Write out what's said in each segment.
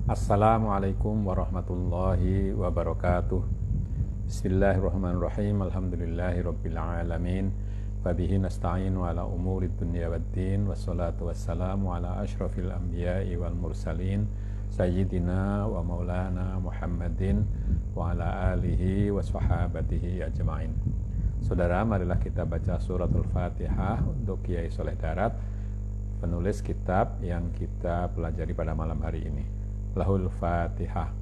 Assalamualaikum warahmatullahi wabarakatuh. Bismillahirrahmanirrahim. Alhamdulillahirabbil alamin. Wa bihi nasta'inu ala umurid dunya waddin. Wassalatu wassalamu ala asyrafil anbiya'i wal mursalin sayyidina wa maulana Muhammadin wa ala alihi wa sahabatihi ajma'in. Saudara, marilah kita baca suratul Fatihah untuk Kiai Soleh Darat, penulis kitab yang kita pelajari pada malam hari ini. Lahul Fatihah.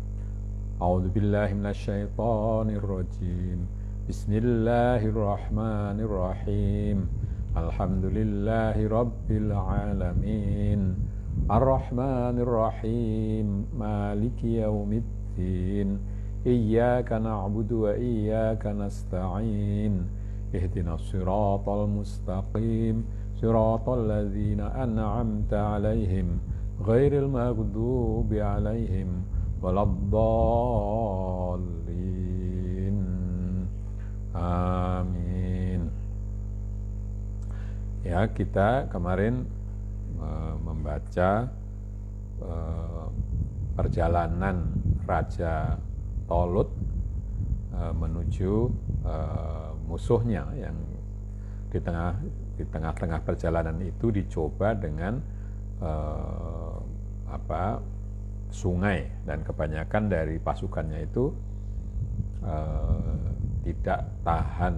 A'udzu billahi minasyaitonir rajim. Bismillahirrahmanirrahim. Alhamdulillahi rabbil alamin. Ar-Rahmanir Rahim. Maliki yaumiddin. Iyyaka na'budu wa iyyaka nasta'in. Ihdinas siratal mustaqim. Siratal ladzina an'amta 'alaihim ghairil maghdubi 'alaihim waladdallin. Amin. Ya, kita kemarin membaca perjalanan Raja Tolut menuju musuhnya yang di tengah-tengah perjalanan itu dicoba dengan sungai, dan kebanyakan dari pasukannya itu tidak tahan,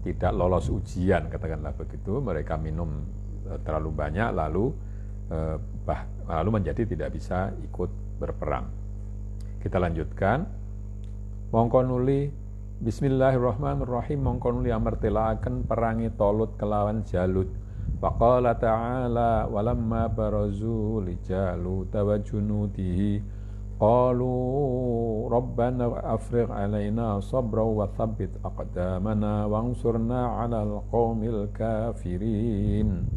tidak lolos ujian, katakanlah begitu. Mereka minum terlalu banyak lalu menjadi tidak bisa ikut berperang. Kita lanjutkan. Mongko nuli Bismillahirrahmanirrahim. Mongko nuli amartelaaken perangi Tolut kelawan Jalut. Faqala ta'ala walamma barazu li Jalut wa junudihi qalu rabbana afrigh alaina sabra wa thabbit aqdamana wansurna 'alal qaumil kafirin.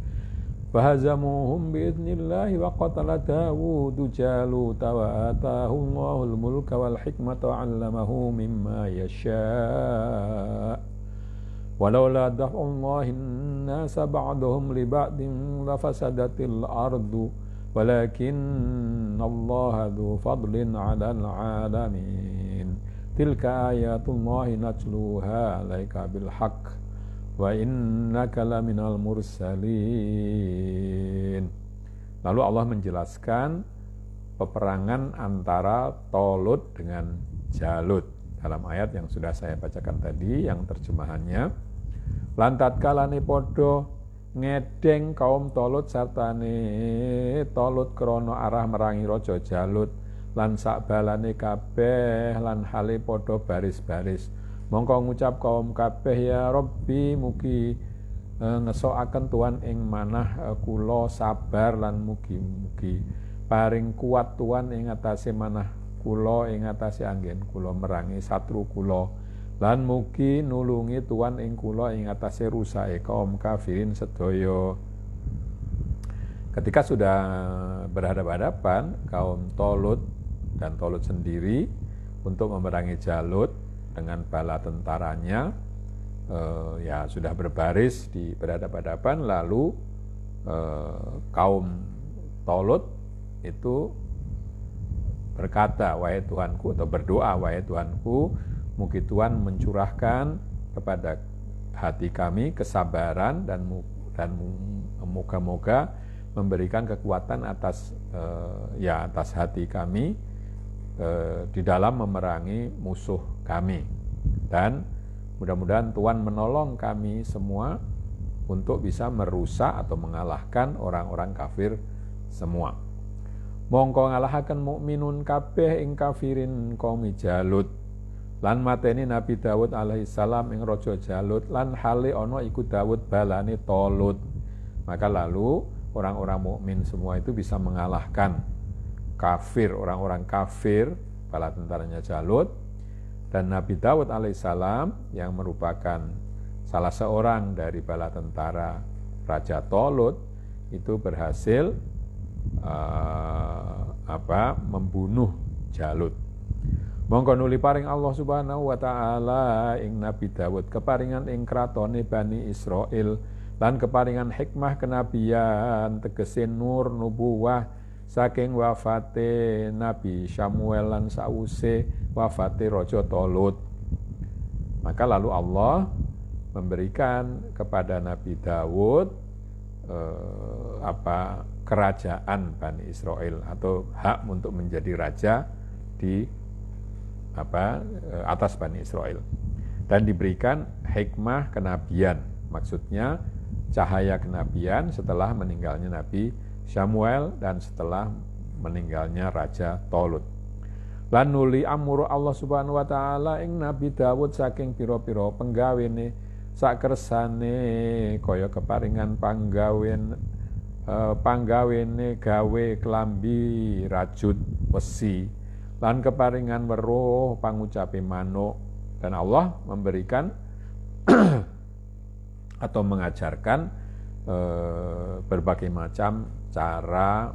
Fahazamuhum biidnillahi wa qatala Dawudu Jaluta wa atahu Allahul mulka wal hikmata wa 'allamahu mimma yasha'. Walaula daf'ullahi an-nasa ba'dahum li ba'din lafasadatil ardu walakinallaha dzu fadlin 'alal 'alamin. Tilka ayatullahi natluha 'alaika bil haqq wa innaka laminal mursalin. Lalu Allah menjelaskan peperangan antara Tolut dengan Jalut dalam ayat yang sudah saya bacakan tadi, yang terjemahannya lantat kalane podo ngedeng kaum Tolut sartane Tolut krono arah merangi Raja Jalut lan sakbalane kabeh lan hale podo baris-baris. Mongko ngucap kaum kabeh, ya Rabbi, mugi ngesokaken Tuhan ing manah kula sabar lan mugi-mugi paring kuat Tuhan ing atase manah kula ing atase anggen kula merangi satru kula lan mugi nulungi Tuhan ing kula ing atase rusake kaum kafirin sedaya. Ketika sudah berhadapan-hadapan kaum Tolut dan Tolut sendiri untuk memerangi Jalut dengan bala tentaranya, sudah berbaris di berhadapan-hadapan, lalu kaum Tolut itu berkata, wahai Tuhanku, atau berdoa, wahai Tuhanku, mugi Tuhan mencurahkan kepada hati kami kesabaran dan moga-moga memberikan kekuatan atas hati kami di dalam memerangi musuh kami, dan mudah-mudahan Tuhan menolong kami semua untuk bisa merusak atau mengalahkan orang-orang kafir semua. Mongko ngalahaken mukminun kabeh ing kafirin kaum Jalut lan mateni Nabi Dawud alaihissalam ing Raja Jalut lan hale ana iku Dawud balane Tolut. Maka lalu orang-orang mukmin semua itu bisa mengalahkan kafir, orang-orang kafir, bala tentaranya Jalut, dan Nabi Dawud alaihissalam yang merupakan salah seorang dari bala tentara Raja Tolut itu berhasil membunuh Jalut. Mongko nuli paring Allah Subhanahu wa taala ing Nabi Dawud keparingan ing kratone Bani Israil lan keparingan hikmah kenabian tegese nur nubuwah saking wafate Nabi Samuel lan sause wafate Raja Tolut. Maka lalu Allah memberikan kepada Nabi Dawud kerajaan Bani Israel atau hak untuk menjadi raja di atas Bani Israel, dan diberikan hikmah kenabian, maksudnya cahaya kenabian setelah meninggalnya Nabi Samuel dan setelah meninggalnya Raja Tolut. Lan nuli amuru Allah Subhanahu wa taala ing Nabi Dawud saking pira-pira penggawene sakersane kaya keparingan panggawene gawe klambi rajut besi lan keparingan weruh pangucape manuk, dan Allah memberikan atau mengajarkan berbagai macam cara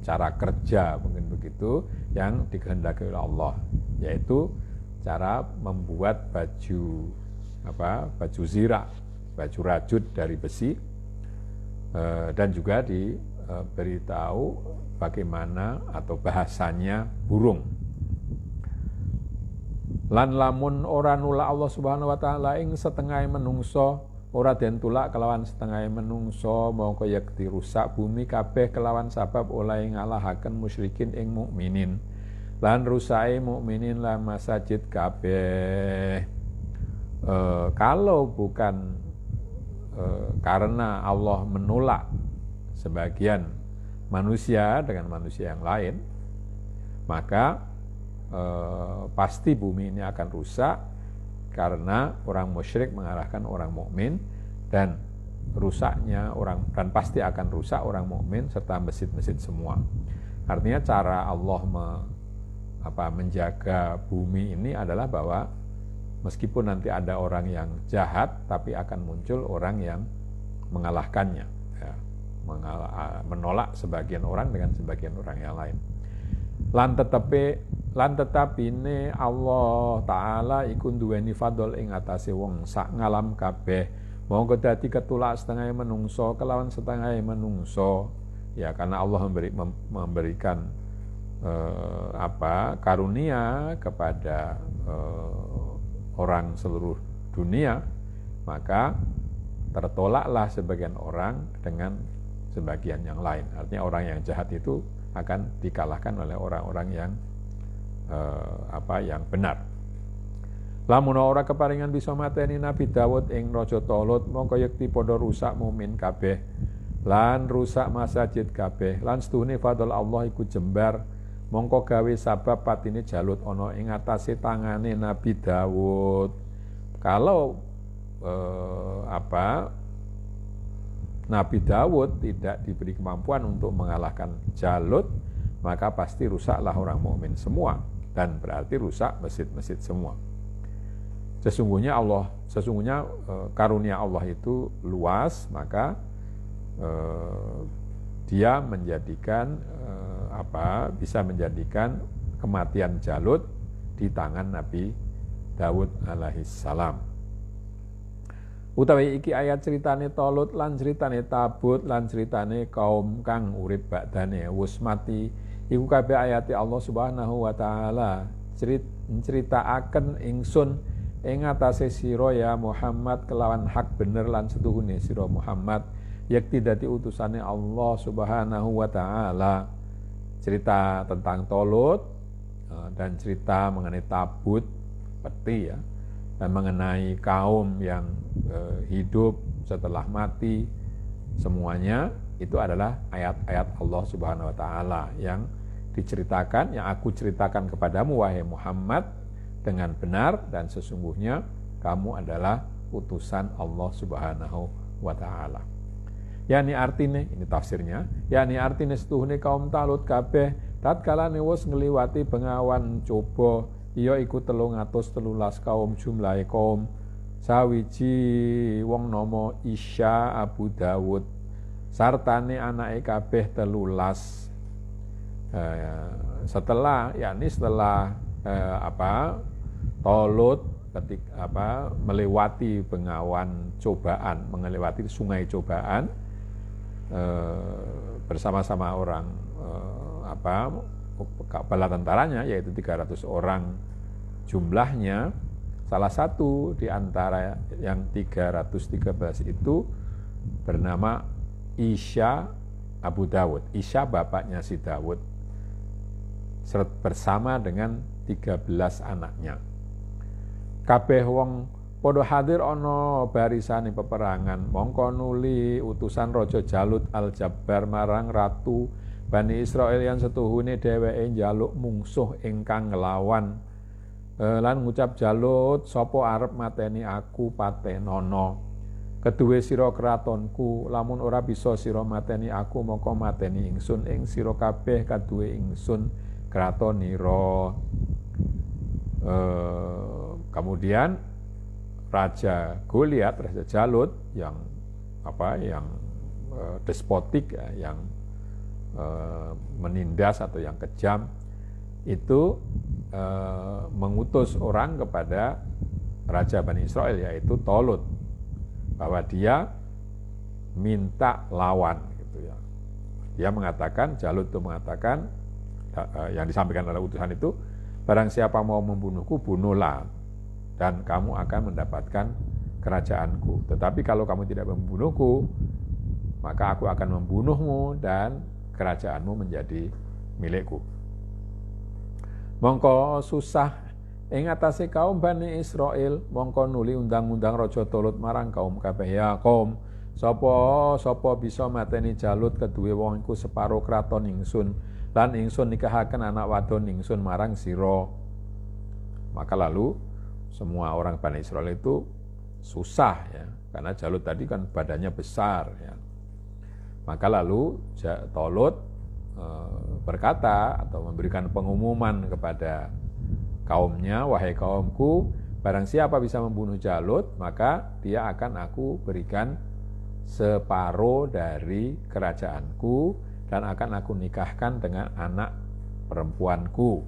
cara kerja mungkin begitu yang dikehendaki oleh Allah, yaitu cara membuat baju zira, baju rajut dari besi, dan juga diberitahu bagaimana atau bahasanya burung. Lan lamun ora nulak Allah Subhanahu wa taala ing setengah menungso, ora den tulak kelawan setengah menungso, mongko yakti rusak bumi kabeh kelawan sabab oleh ngalahaken musyrikin ing mukminin. Lan rusake mukminin lan masajid kabeh. Kalau bukan karena Allah menolak sebagian manusia dengan manusia yang lain, maka pasti bumi ini akan rusak karena orang musyrik mengalahkan orang mukmin, dan rusaknya dan pasti akan rusak orang mukmin serta masjid-masjid semua. Artinya cara Allah menjaga bumi ini adalah bahwa meskipun nanti ada orang yang jahat, tapi akan muncul orang yang mengalahkannya, menolak sebagian orang dengan sebagian orang yang lain. Lan tetapi ini Allah Ta'ala iku nduweni fadl ing atase wong sak ngalam kabeh, monggo dadi ketulak setengah menungso kelawan setengah menungso, ya karena Allah memberikan karunia kepada orang seluruh dunia, maka tertolaklah sebagian orang dengan sebagian yang lain. Artinya orang yang jahat itu akan dikalahkan oleh orang-orang yang yang benar. Lamun ora keparingan bisa mateni Nabi Dawud ing Raja Tolut, mongko yekti padha rusak mukmin kabeh lan rusak masjid kabeh, lan setuhune fadl Allah iku jembar, mongko gawe sabab patine Jalut ana ing atase tangane Nabi Dawud. Kalau Nabi Dawud tidak diberi kemampuan untuk mengalahkan Jalut, maka pasti rusaklah orang mukmin semua, dan berarti rusak masjid-masjid semua. Sesungguhnya karunia Allah itu luas, maka dia menjadikan bisa menjadikan kematian Jalut di tangan Nabi Dawud alaihissalam. Utawi iki ayat ceritane Tolut lan ceritane Tabut lan ceritane kaum kang urip badane wis mati, iku kabeh ayate Allah Subhanahu wa taala critakaken ingsun ing atase sira ya Muhammad kelawan hak bener lan setuhune sira Muhammad yakti dadi utusane Allah Subhanahu wa taala. Cerita tentang Tolut dan cerita mengenai Tabut, peti ya, dan mengenai kaum yang hidup setelah mati, semuanya itu adalah ayat-ayat Allah Subhanahu wa taala yang diceritakan, yang aku ceritakan kepadamu wahai Muhammad dengan benar, dan sesungguhnya kamu adalah utusan Allah Subhanahu wa taala. Yani artine, ini tafsirnya, yani artine setuhune kaum Talut kabeh tatkalane wis ngliwati bengawan coba, iya iku 313 kaum jumlahe kaum, sawiji wong nama Isya Abu Dawud sartane anake kabeh 13. Setelah Tolut melewati bengawan cobaan, melewati sungai cobaan, bersama-sama orang bala tentaranya, yaitu 300 orang jumlahnya. Salah satu di antara yang 313 itu bernama Isya Abu Dawud. Isya bapaknya si Dawud, bersama dengan 13 anaknya. Kabeh wong padha hadir ana barisane peperangan, mongko nuli utusan Raja Jalut Al-Jabbar marang Ratu Bani Israil yang setuhune dheweke njaluk mungsuh ingkang nglawan. Lan ngucap Jalut, sapa arep mateni aku patenono. Keduwe sira kratonku, lamun ora bisa sira mateni aku, moko mateni ingsun ing sira kabeh kaduwe ingsun kratonira. Kemudian Raja Goliat, Raja Jalut yang despotik, yang menindas atau yang kejam, itu mengutus orang kepada Raja Bani Israil, yaitu Tolut, bahwa dia minta lawan gitu ya. Dia mengatakan, Jalut itu mengatakan, yang disampaikan oleh utusan itu, barang siapa mau membunuhku, bunuhlah, dan kamu akan mendapatkan kerajaanku. Tetapi kalau kamu tidak membunuhku, maka aku akan membunuhmu dan kerajaanmu menjadi milikku. Mongko susah ing atase kaum Bani Israil, mongko nuli undang-undang Raja Tolut marang kaum kabeh, ya kaum, sapa bisa mateni Jalut keduwe wong iku separo kraton ingsun, lan ingsun nikahaken anak wadon ingsun marang sira. Maka lalu semua orang Bani Israil itu susah ya, karena Jalut tadi kan badannya besar ya. Maka lalu Tolut berkata atau memberikan pengumuman kepada kaumnya, wahai kaumku, barang siapa bisa membunuh Jalut, maka dia akan aku berikan separuh dari kerajaanku dan akan aku nikahkan dengan anak perempuanku.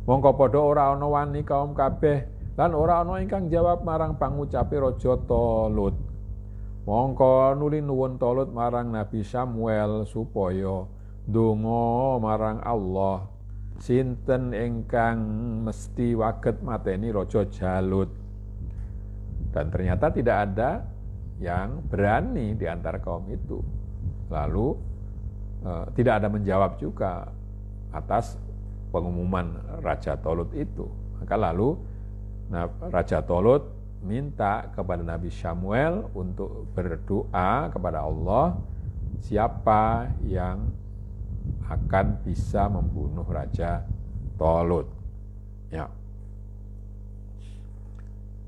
Mongko padha ora ana wani kaum kabeh lan ora ana ingkang jawab marang pangucape Raja Tolut. Mongko nuli nuwun Tolut marang Nabi Samuel supaya ndonga marang Allah, sinten ingkang mesti waget mateni Raja Jalut. Dan ternyata tidak ada yang berani di antara kaum itu. Lalu tidak ada menjawab juga atas pengumuman Raja Tolut itu. Maka lalu Raja Tolut minta kepada Nabi Samuel untuk berdoa kepada Allah, siapa yang akan bisa membunuh Raja Tolut. Ya.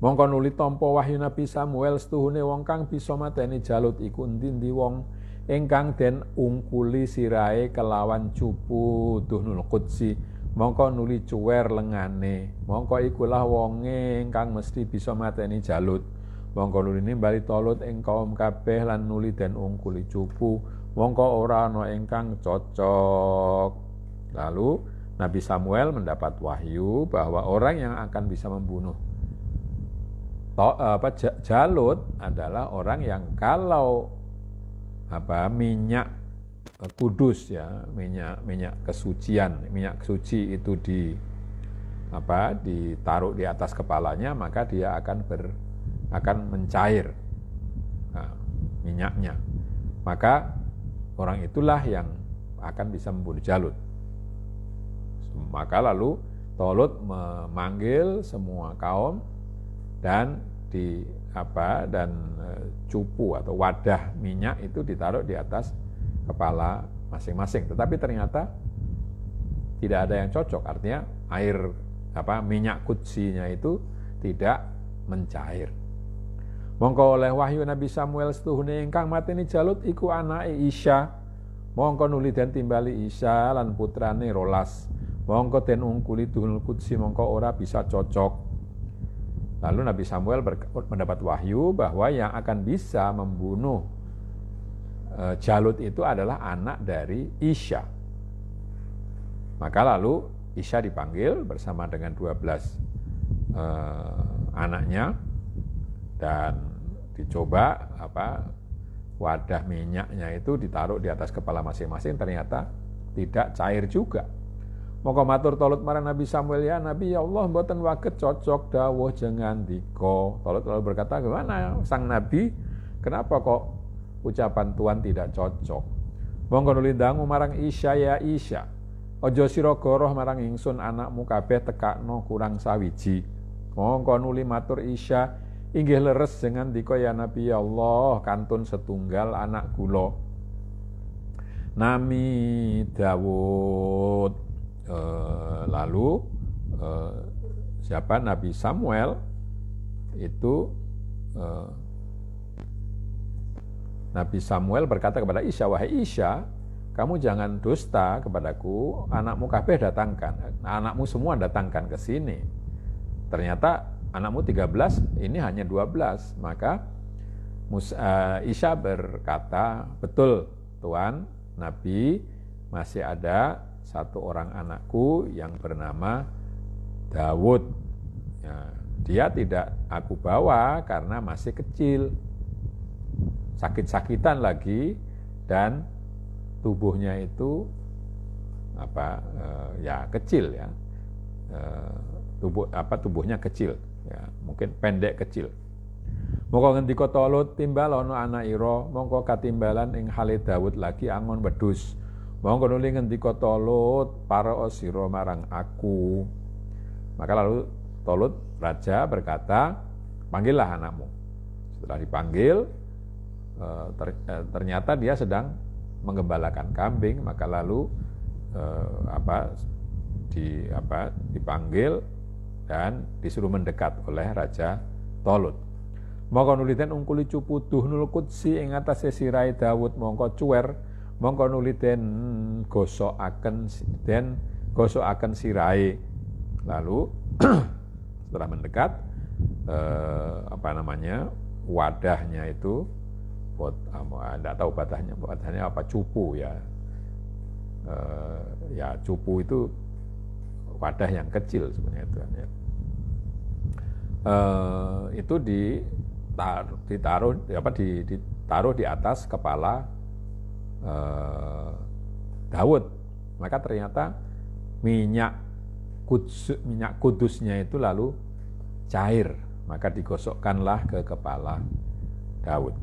Mongko nuli tampa wahyu Nabi Samuel setuhune wong kang bisa mateni Jalut iku endi-endi wong ingkang den ungkuli sirahe kelawan cupu Duhnul Qudsi, mongko nuli cuwer lengane, mongko ikulah wonge ingkang mesti bisa mateni Jalut. Mongko nuli nimbali Tolut ing kaum kabeh lan nuli den ungkuli cupu, mongko ora ana ingkang cocok. Lalu Nabi Samuel mendapat wahyu bahwa orang yang akan bisa membunuh Jalut adalah orang yang kalau minyak kudus ya, minyak kesucian, minyak suci itu ditaruh di atas kepalanya, maka dia akan mencair minyaknya. Maka orang itulah yang akan bisa membunuh Jalut. Maka lalu Tolut memanggil semua kaum dan cupu atau wadah minyak itu ditaruh di atas kepala masing-masing. Tetapi ternyata tidak ada yang cocok, artinya minyak kutsinya itu tidak mencair. Mongko oleh wahyu Nabi Samuel setuhune ingkang mateni Jalut iku anake Isya. Mongko nuli den timbali Isya lan putrane rolas. Mongko den ungkuli Duhnul Qudsi, mongko ora bisa cocok. Lalu Nabi Samuel mendapat wahyu bahwa yang akan bisa membunuh Jalut itu adalah anak dari Isya. Maka lalu Isya dipanggil bersama dengan 12 anaknya dan dicoba wadah minyaknya itu ditaruh di atas kepala masing-masing, ternyata tidak cair juga. Moko matur Tolut marang Nabi Samuel, ya Nabi, ya Allah mboten waget cocok dawuh jengan diko. Tolut lalu berkata, gimana sang Nabi, kenapa kok ucapan Tuhan tidak cocok? Mongko nuli dangu marang Isya, ya Isya, ojo sira goroh marang ingsun anakmu kabeh tekakno kurang sawiji. Mongko nuli matur Isya, inggih leres jengan diko ya Nabi, ya Allah kantun setunggal anak kula nami Dawud. Lalu siapa Nabi Samuel itu Nabi Samuel berkata kepada Isya, wahai Isya, kamu jangan dusta kepadaku, anakmu kabeh datangkan, anakmu semua datangkan ke sini. Ternyata anakmu 13, ini hanya 12. Maka Isya berkata, betul Tuhan, Nabi, masih ada satu orang anakku yang bernama Dawud. Ya, dia tidak aku bawa karena masih kecil, sakit-sakitan lagi, dan tubuhnya itu ya kecil ya, tubuhnya kecil, ya mungkin pendek kecil. Mongko ngendika Tolut, timbal ana anak ira, mongko katimbalan ing hale Dawud lagi angon wedhus. Mongko nuli ngendika Tolut, para sira marang aku. Maka lalu Tolut raja berkata, panggillah anakmu. Setelah dipanggil, ternyata dia sedang menggembalakan kambing. Maka lalu dipanggil dan disuruh mendekat oleh Raja Tolut. Mongko nuliten ungkuli cupu duhnul kudsi ing atase sirahe Dawud, mongko cuwer, mongko nuliten gosokaken sirahe. Lalu setelah mendekat wadahnya itu enggak tahu wadahnya apa, cupu ya. Ya cupu itu wadah yang kecil sebenarnya itu ya. Itu ditaruh di atas kepala Dawud. Maka ternyata minyak kudusnya itu lalu cair, maka digosokkanlah ke kepala Dawud.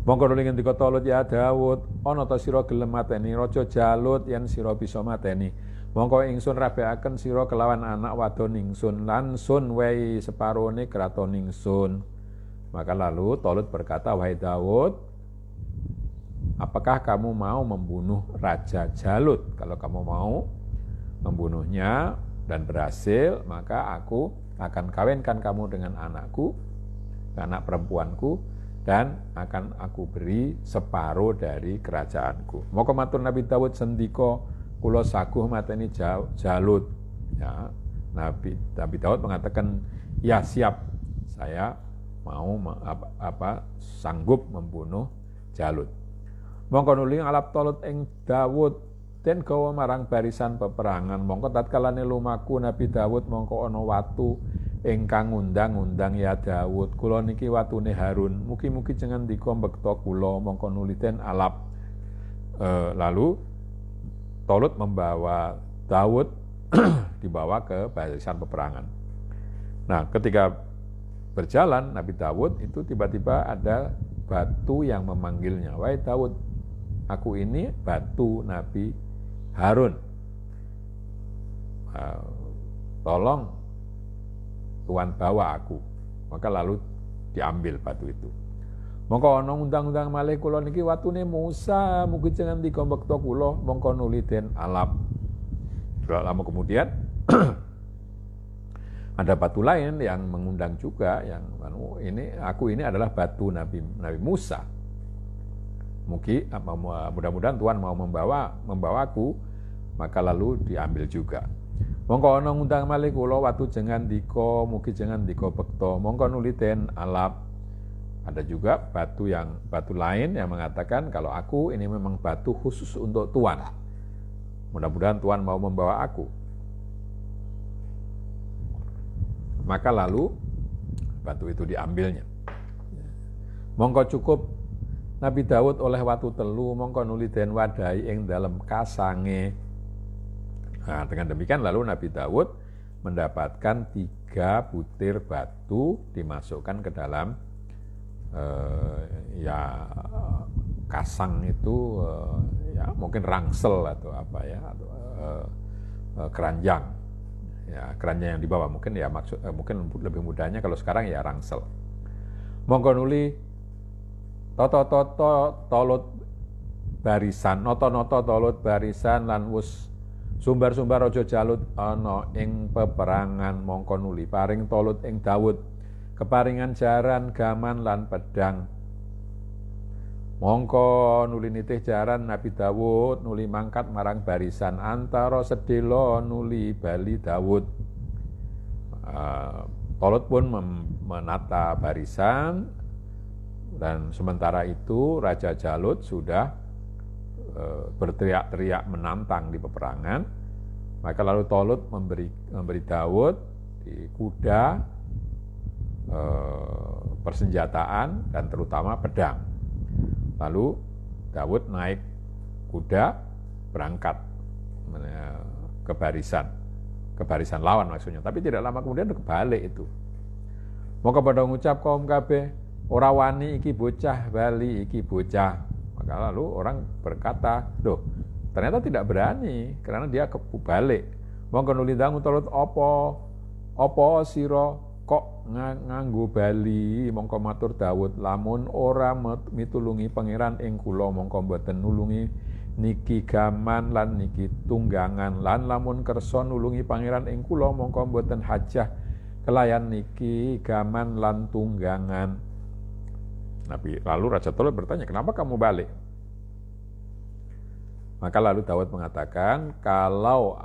Mongko nuli ngendika Tolut, ya Dawud, ana ta sira gelem mateni raja Jalut yen sira bisa mateni. Mongko ingsun rabekaken sira kelawan anak wadon ingsun lan sun wehi separone kraton ingsun. Maka lalu Tolut berkata, wahai Dawud, apakah kamu mau membunuh Raja Jalut? Kalau kamu mau membunuhnya dan berhasil, maka aku akan kawinkan kamu dengan anakku, anak perempuanku, dan akan aku beri separuh dari kerajaanku. Maka matur Nabi Dawud, sendika kula saguh mateni Jalut. Ya, Nabi Dawud mengatakan, ya siap, saya mau sanggup membunuh Jalut. Mongko nuli ngalap Tolut ing Dawud den gawa marang barisan peperangan. Mongko tatkalane lumaku Nabi Dawud, mongko ana watu ingkang ngundang-undang, ya Dawud, kula niki watune Harun, mugi-mugi jenengan ndika mbekta kula. Mongko nuli den alap. Lalu Tolut membawa Dawud dibawa ke barisan peperangan. Nah, ketika berjalan Nabi Dawud itu tiba-tiba ada batu yang memanggilnya, wahai Dawud, aku ini batu Nabi Harun, tolong Tuhan bawa aku. Maka lalu diambil batu itu. Mongko ana undang-undang malih kula niki watune Musa, mugi jenengan ndika mbekta kula. Mongko nuli den alap. Lama kemudian ada batu lain yang mengundang juga, yang aku ini adalah batu Nabi Musa. Mudah-mudahan Tuhan mau membawaku. Maka lalu diambil juga. Mongko ana ngundang malih kula watu jenengan ndika, mugi jenengan ndika bekta. Mongko nuli den alap. Ada juga batu lain yang mengatakan kalau aku ini memang batu khusus untuk Tuhan. Mudah-mudahan Tuhan mau membawa aku. Maka lalu batu itu diambilnya. Mongko cukup Nabi Daud oleh watu telu mongko nuli den wadahi ing dalem kasange. Nah, dengan demikian lalu Nabi Daud mendapatkan 3 butir batu dimasukkan ke dalam kasang itu, ya mungkin rangsel atau apa ya, atau keranjang. Ya, keranjang yang dibawa mungkin ya mungkin lebih mudahnya kalau sekarang ya rangsel. Mongko nuli toto tolut barisan, noto tolut barisan lan wus sumbar-sumbar raja Jalut ana ing peperangan. Mongko nuli paring tolut ing Daud keparingan jaran, gaman lan pedang. Mongko nuli nitih jaran Nabi Daud nuli mangkat marang barisan antara sedelo nuli bali Daud. Tolut pun menata barisan, dan sementara itu Raja Jalut sudah berteriak-teriak menantang di peperangan. Maka lalu Tolut memberi Daud di kuda, persenjataan dan terutama pedang. Lalu Daud naik kuda berangkat ke barisan lawan maksudnya. Tapi tidak lama kemudian kebalik itu. Maka pada ngucap kaum kabeh, ora wani iki bocah bali iki bocah. Maka lalu orang berkata, loh ternyata tidak berani karena dia kebalik. Mongko nuli dangu Tolut apa sira kok nganggo bali. Mongko matur Daud, lamun ora mitulungi pangeran ing kula mongko mboten nulungi niki gaman lan niki tunggangan, lan lamun kersa nulungi pangeran ing kula mongko mboten hajah kelayan niki gaman lan tunggangan. Lalu Raja Tolut bertanya, kenapa kamu balik? Maka lalu Daud mengatakan, kalau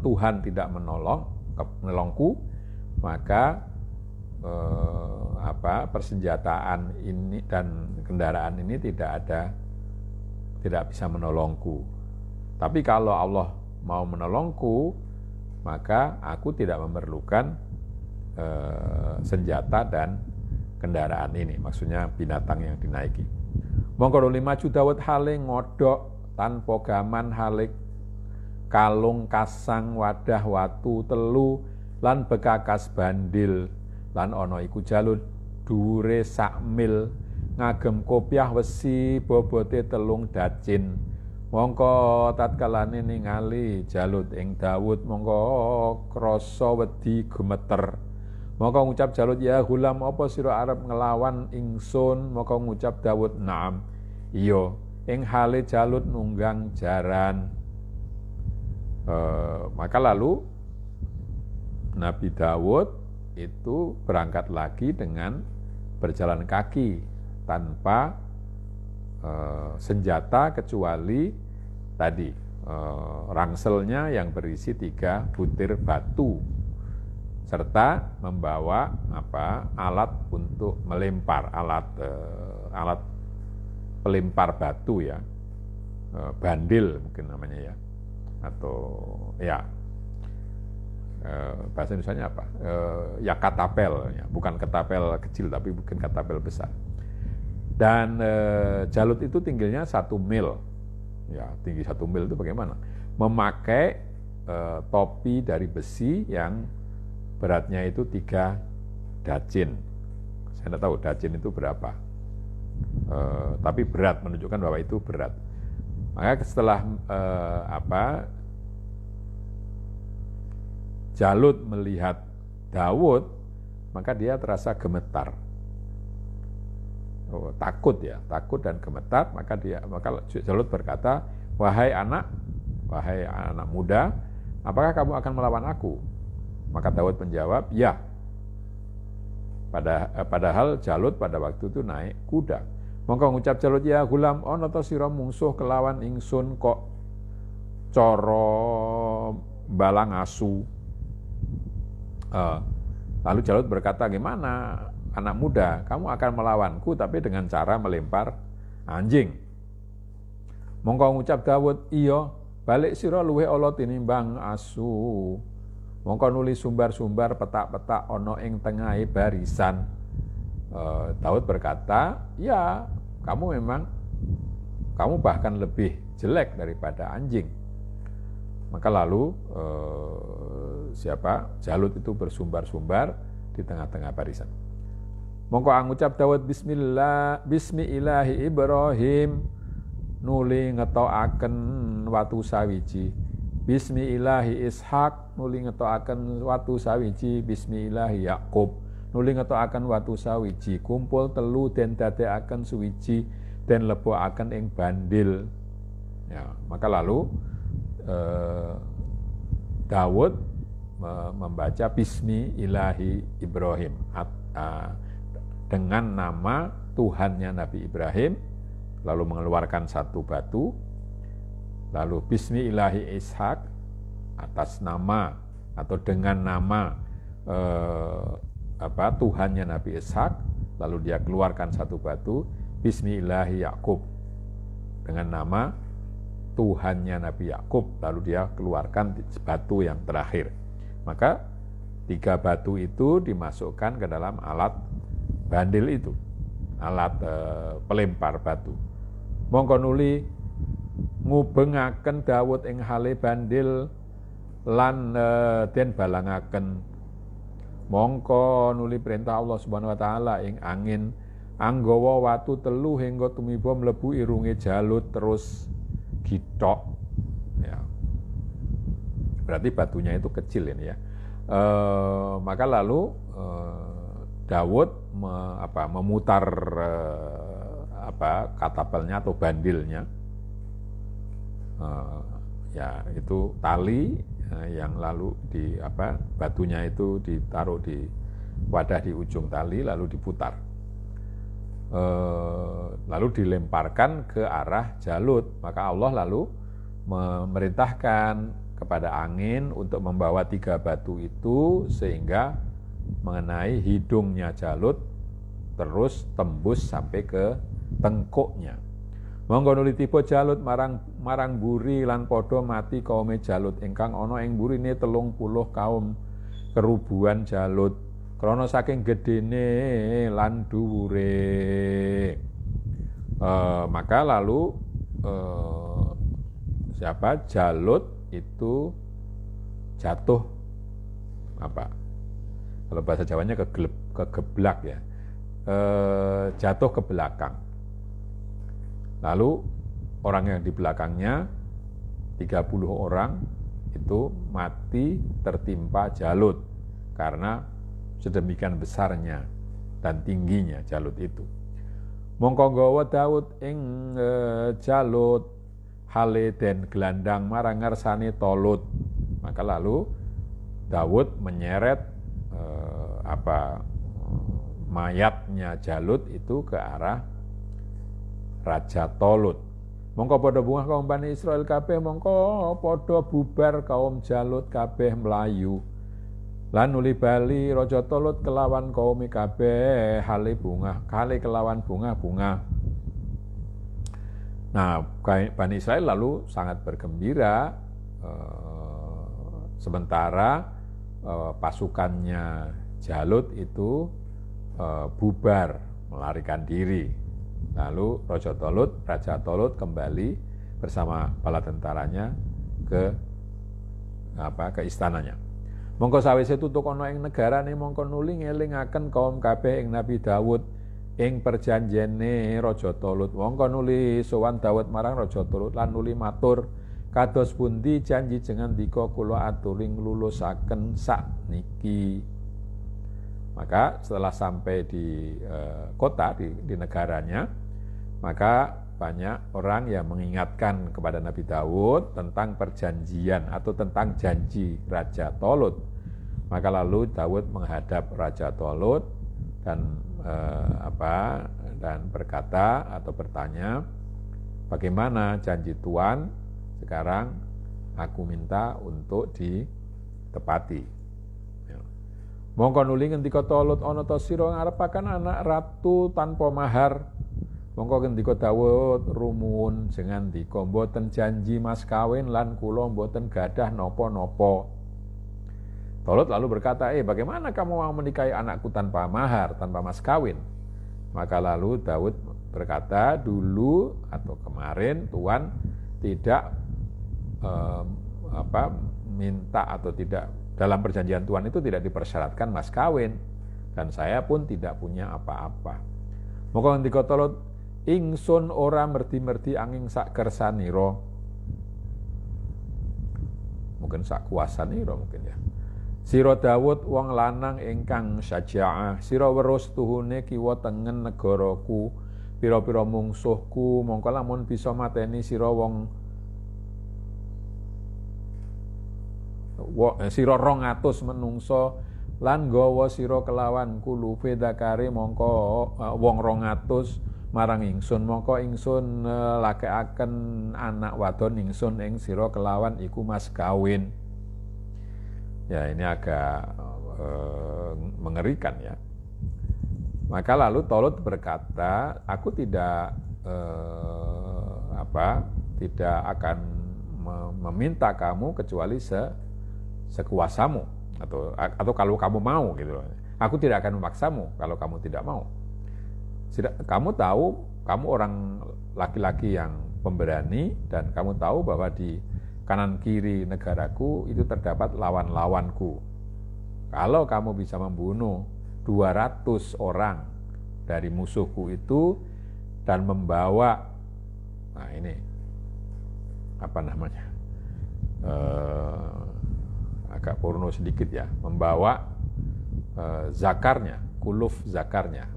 Tuhan tidak menolongku, maka persenjataan ini dan kendaraan ini tidak bisa menolongku. Tapi kalau Allah mau menolongku, maka aku tidak memerlukan senjata dan kendaraan ini, maksudnya binatang yang dinaiki. Mongko nuli maju Daud hale ngodok tanpa gaman halik kalung kasang wadah watu telu lan bekakas bandil, lan ana iku Jalut dhuwure sak mil ngagem kopiah wesi bobote 3 dacin. Mongko tatkalane ningali Jalut ing Daud mongko krasa wedi gemeter. Mongko ngucap Jalut, ya gulam apa sira arep ngelawan ingsun? Mongko ngucap Daud, naam iya. Ing hale Jalut nunggang jaran. Maka lalu Nabi Daud itu berangkat lagi dengan berjalan kaki tanpa senjata kecuali tadi rangselnya yang berisi 3 butir batu serta membawa alat untuk melempar, alat pelempar batu ya, bandil mungkin namanya ya, atau ya bahasa Indonesianya apa? Ya katapel, ya. Bukan katapel kecil tapi bukan katapel besar. Dan Jalut itu tingginya 1 mil, ya tinggi 1 mil itu bagaimana? Memakai topi dari besi yang beratnya itu 3 dacin. Saya tidak tahu dacin itu berapa. Tapi berat, menunjukkan bahwa itu berat. Maka setelah Jalut melihat Daud, maka dia terasa gemetar. Takut dan gemetar. Maka Jalut berkata, wahai anak muda, apakah kamu akan melawan aku? Maka Daud menjawab, ya. Padahal Jalut pada waktu itu naik kuda. Mongko ngucap Jalut, ya gulam ana ta sira mungsuh kelawan ingsun kok cara balang asu. Lalu Jalut berkata, gimana anak muda, kamu akan melawanku tapi dengan cara melempar anjing. Mongko ngucap Daud, iya, balik sira luwih ala tinimbang asu. Mongko nuli sumbar-sumbar petak-petak ana ing tengahe barisan. Daud berkata, ya kamu bahkan lebih jelek daripada anjing. Maka lalu Jalut itu bersumbar-sumbar di tengah-tengah barisan. Mongko ngucap Daud bismi ilahi Ibrahim, nuli ngetokaken watu sawiji. Bismi ilahi Ishak, nuli ngetokaken watu sawiji. Bismi ilahi Yakub, nuli ngetokaken watu sawiji. Kumpul telu den dadekaken suwiji den lebokaken ing bandil. Ya, maka lalu Daud membaca bismi ilahi Ibrahim dengan nama Tuhannya Nabi Ibrahim, lalu mengeluarkan satu batu, lalu bismi ilahi Ishak atas nama atau dengan nama Tuhannya Nabi Ishak, lalu dia keluarkan satu batu, bismi ilahi Yakub dengan nama Tuhannya Nabi Yakub, lalu dia keluarkan batu yang terakhir. Maka 3 batu itu dimasukkan ke dalam alat bandil itu, alat pelempar batu. Mongko nuli ngubengaken Daud ing hale bandil lan den balangaken. Mongko nuli perintah Allah Subhanahu wa taala ing angin anggawa watu telu hingga tumiba mlebu irunge Jalut terus gitok. Ya. Berarti batunya itu kecil ini ya. Maka lalu Daud memutar katapelnya atau bandilnya, ya itu tali yang lalu batunya itu ditaruh di wadah di ujung tali lalu diputar, lalu dilemparkan ke arah Jalut. Maka Allah lalu memerintahkan kepada angin untuk membawa 3 batu itu sehingga mengenai hidungnya Jalut terus tembus sampai ke tengkuknya. Monggo nuli tiba Jalut marang buri lan padha mati kaume Jalut ingkang ana ing burine 30 kaum kerubuan Jalut krana saking gedene lan dhuwure. Maka lalu Jalut itu jatuh kalau bahasa Jawanya kegeblak ya, jatuh ke belakang. Lalu orang yang di belakangnya 30 orang itu mati tertimpa Jalut karena sedemikian besarnya dan tingginya Jalut itu. Mongko nggawa Daud ing Jalut hale den gelandang marang ngarsane Tolut. Maka lalu Daud menyeret mayatnya Jalut itu ke arah Raja Tolut. Mongko padha bungah kaum Bani Israel kabeh, mongko padha bubar kaum Jalut kabeh mlayu. Lan nuli bali Raja Tolut kelawan kaum kabeh hale kelawan bunga-bunga. Nah, Bani Israel lalu sangat bergembira sementara pasukannya Jalut itu bubar, melarikan diri. Lalu Raja Tolut kembali bersama bala tentaranya ke istananya. Mongko sawise tutuk ana ing negarane mongko nuli ngelingaken kaum kabeh ing Nabi Daud ing perjanjene Raja Tolut. Mongko nuli sowan Daud marang Raja Tolut lan nuli matur, kados pundi janji jenengan dika kula aturi nglulusaken sakniki. Maka setelah sampai di kota di negaranya, maka banyak orang yang mengingatkan kepada Nabi Daud tentang perjanjian atau tentang janji Raja Tolut. Maka lalu Daud menghadap Raja Tolut dan berkata atau bertanya, bagaimana janji Tuhan? Sekarang aku minta untuk ditepati. Mongko nuli ngendika Tolut, ana ta sira ngarepaken anak ratu tanpa mahar? Mongko ngendika Daud, rumuwun jenengan ndika mboten janji mas kawin lan kula mboten gadah napa-napa. Tolut lalu berkata, bagaimana kamu mau menikahi anakku tanpa mahar, tanpa mas kawin? Maka lalu Daud berkata, dulu atau kemarin Tuhan tidak minta atau tidak, dalam perjanjian Tuhan itu tidak dipersyaratkan mas kawin, dan saya pun tidak punya apa-apa. Maka ngendika Tolut, ingsun ora merdi-merdi angin sak kersanira. Mungkin sak kuasanira mungkin ya. Sira Daud wong lanang ingkang syaja'ah, sira weruh tuhune kiwa tengen negaraku, pira-pira mungsuhku, mongko lamun bisa mateni sira sira 200 menungso lan nggawa sira kelawan kulufe dakare mongko wong 200 marang ingsun, mongko ingsun lakekaken anak wadon ingsun ing sira kelawan iku mas kawin. Ya, ini agak mengerikan ya. Maka lalu Tolut berkata, aku tidak tidak akan meminta kamu kecuali sekuasamu, atau kalau kamu mau gitu. Aku tidak akan memaksamu kalau kamu tidak mau. Kamu tahu, kamu orang laki-laki yang pemberani, dan kamu tahu bahwa di kanan kiri negaraku itu terdapat lawan-lawanku. Kalau kamu bisa membunuh 200 orang dari musuhku itu dan membawa, nah ini agak porno sedikit ya, membawa zakarnya, kuluf zakarnya,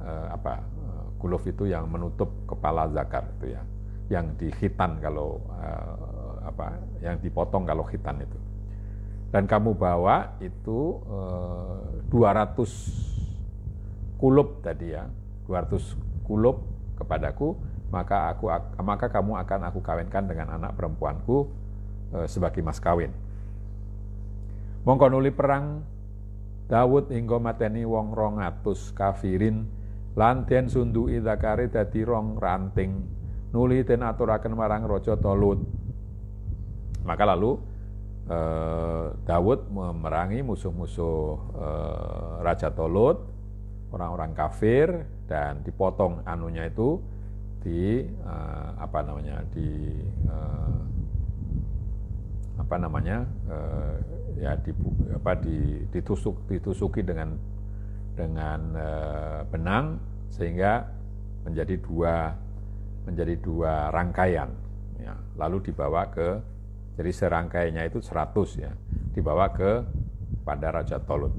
kuluf itu yang menutup kepala zakar itu ya, yang dikhitan kalau yang dipotong kalau khitan itu. Dan kamu bawa itu 200 kulub tadi ya, 200 kulub kepadaku, maka kamu akan aku kawinkan dengan anak perempuanku sebagai mas kawin. Mongko nuli perang Daud hingga mateni wong 200 kafirin lan den sunduki zakare dadi 2 ranting, nuli den aturaken marang raja Tolut. Maka lalu Daud memerangi musuh-musuh Raja Tolut, orang-orang kafir, dan dipotong anunya itu ditusuki dengan benang sehingga menjadi dua rangkaian ya, lalu dibawa ke, jadi serangkaiannya itu 100 ya, dibawa pada Raja Tolut.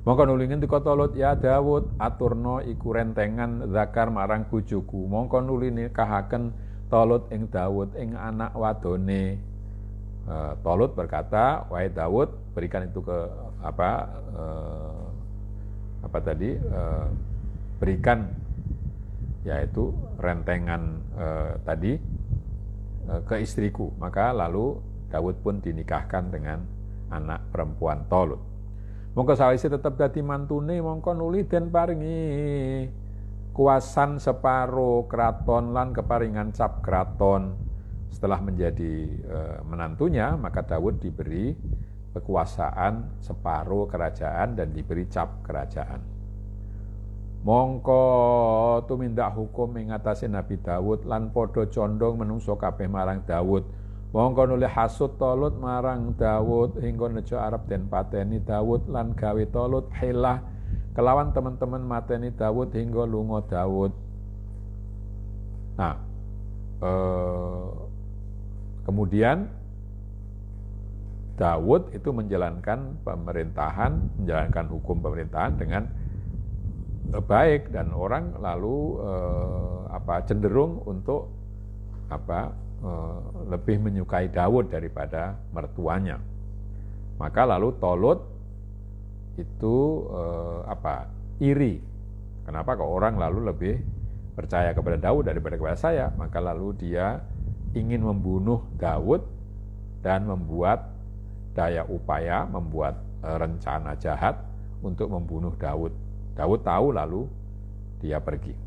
Mongko nuli ngendika Tolut, ya Daud aturno iku rentengan zakar marang bojoku. Mongko nuli nikahaken Tolut ing Daud ing anak wadone. Tolut berkata, wahai Daud, berikan itu ke berikan yaitu rentengan tadi ke istriku. Maka lalu Daud pun dinikahkan dengan anak perempuan Tolut. Mongko sawise tetep dadi mantune, mongko nuli den paringi kuasan separo kraton lan keparingan cap kraton. Setelah menjadi menantunya, maka Daud diberi kekuasaan separo kerajaan dan diberi cap kerajaan. Mongko tumindak hukum ing atase Nabi Daud lan padha condong menungso kabeh marang Daud. Mongko nuli hasud Tolut marang Daud hingga nejo arep den pateni Daud lan gawe Tolut hilah kelawan teman-teman mateni Daud hingga lunga Daud. Nah, kemudian Daud itu menjalankan hukum pemerintahan dengan baik, dan orang lalu cenderung untuk lebih menyukai Daud daripada mertuanya. Maka lalu Tolut itu iri. Kenapa kok orang lalu lebih percaya kepada Daud daripada kepada saya? Maka lalu dia ingin membunuh Daud dan membuat membuat rencana jahat untuk membunuh Daud. Daud tahu, lalu dia pergi.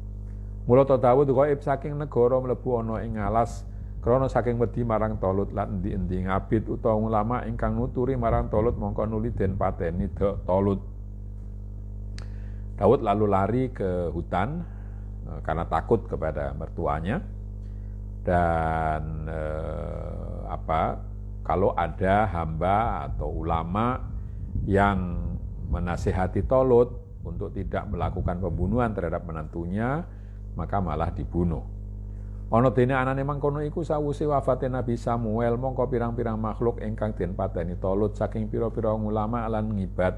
Mula to Daud ghaib saking negara mlebu ana ing alas krana saking wedi marang Tolut lan endi-endi ngabid utawa ulama ingkang nuturi marang Tolut mongko nuli den pateni Tolut. Daud lalu lari ke hutan karena takut kepada mertuanya. Dan kalau ada hamba atau ulama yang menasihati Tolut untuk tidak melakukan pembunuhan terhadap menantunya, maka malah dibunuh. Ana dene anane mangkono iku sawise wafate Nabi Samuel, mongko pirang-pirang makhluk ingkang den pateni Tolut saking pira-pira ulama lan ngibat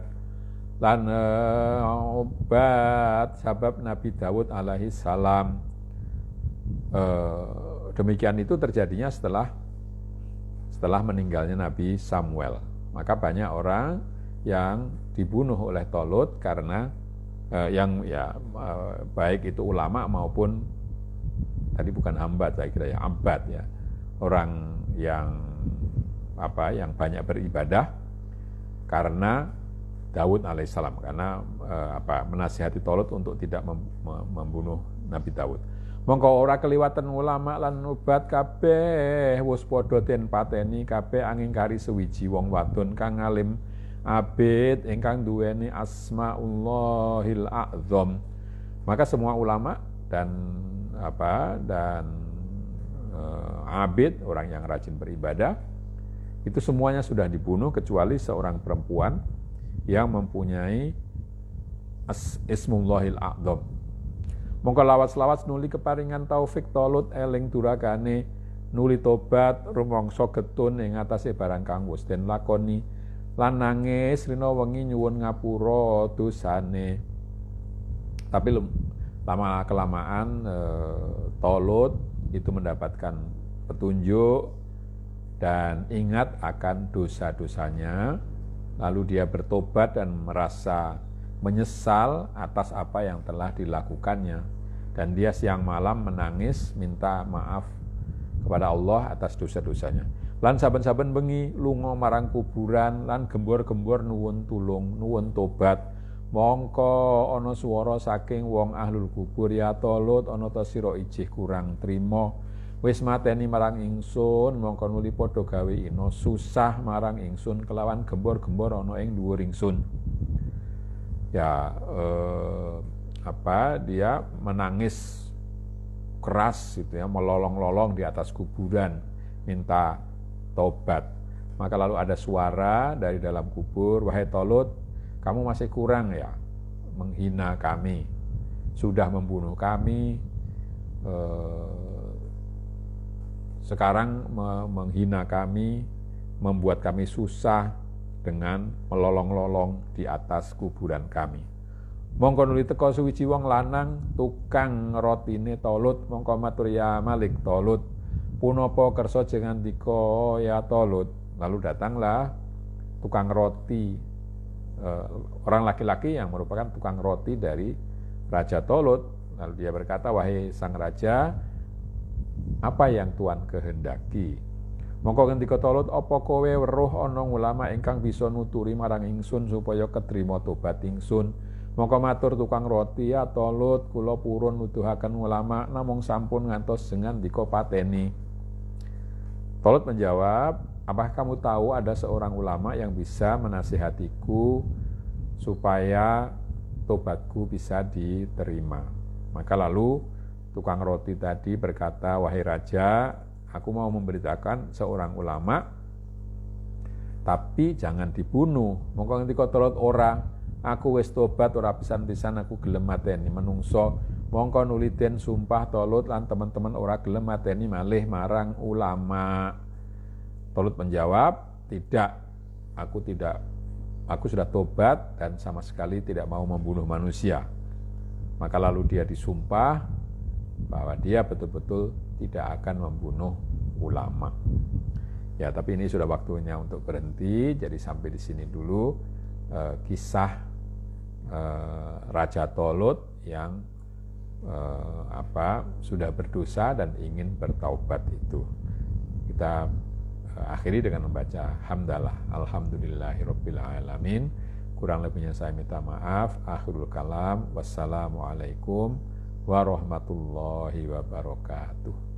lan obat sabab Nabi Daud alaihi salam. Demikian itu terjadinya setelah meninggalnya Nabi Samuel. Maka banyak orang yang dibunuh oleh Tolut karena baik itu ulama maupun tadi bukan hamba, saya kira ya abad ya, orang yang banyak beribadah karena Daud alaihissalam, karena menasihati Tolut untuk tidak membunuh Nabi Daud. Mongko ora keliwatan ulama lan obat kabeh wis padha den pateni kabeh angin kari sewiji wong wadon kang alim abid ingkang duweni asmaullahil a'zam. Maka semua ulama dan abid, orang yang rajin beribadah, itu semuanya sudah dibunuh kecuali seorang perempuan yang mempunyai ismullahil a'zam. Mongko lawas-lawas nuli keparingan taufik Tolut eling durakane nuli tobat rumangsa getun ing atase barang kang wis den lakoni lan nangis rina wengi nyuwun ngapura dosane. Tapi lama-kelamaan Tolut itu mendapatkan petunjuk dan ingat akan dosa-dosanya, lalu dia bertobat dan merasa menyesal atas apa yang telah dilakukannya, dan dia siang malam menangis minta maaf kepada Allah atas dosa-dosanya. Lan saben-saben bengi lunga marang kuburan lan gembor-gembor nuwun tulung, nuwun tobat. Mongko ana swara saking wong ahlul kubur, ya Tolut ana ta sira ijih kurang trima wis mateni marang ingsun, mongko nuli padha gawe ina susah marang ingsun kelawan gembor-gembor ana ing dhuwur ingsun. Ya dia menangis keras gitu ya, melolong-lolong di atas kuburan minta tobat. Maka lalu ada suara dari dalam kubur, wahai Tolut, kamu masih kurang ya menghina kami, sudah membunuh kami, sekarang menghina kami, membuat kami susah dengan melolong-lolong di atas kuburan kami. Mongko nuli teka suwiji wong lanang tukang rotine Tolut, mongko matur ya Malik Tolut, punapa kersa jenengan dika ya Tolut. Lalu datanglah tukang roti, orang laki-laki yang merupakan tukang roti dari Raja Tolut. Lalu dia berkata, wahai sang raja, apa yang Tuan kehendaki? Mongko ngendika Tolut, apa kowe weruh ana ulama ingkang bisa nuturi marang ingsun supaya ketrima tobat ingsun? Mongko matur tukang roti, ya Tolut, kula purun nuduhaken ulama namung sampun ngantos ngandika pateni. Tolut menjawab, apakah kamu tahu ada seorang ulama yang bisa menasihatiku supaya tobatku bisa diterima? Maka lalu tukang roti tadi berkata, wahai raja, aku mau memberitakan seorang ulama, tapi jangan dibunuh. Mongko ngendika Tolut, ora, aku wis tobat, ora pisan-pisan aku gelem mateni menungso. Mongko nuli den sumpah Tolut lan teman-teman ora gelem mateni malih marang ulama. Tolut menjawab, tidak, aku sudah tobat dan sama sekali tidak mau membunuh manusia. Maka lalu dia disumpah bahwa dia betul-betul tidak akan membunuh ulama. Ya, tapi ini sudah waktunya untuk berhenti. Jadi sampai di sini dulu kisah Raja Tolut yang sudah berdosa dan ingin bertaubat itu. Kita akhiri dengan membaca hamdalah, alhamdulillahirabbil alamin. Kurang lebihnya saya minta maaf. Akhirul kalam, wassalamualaikum warahmatullahi wabarakatuh.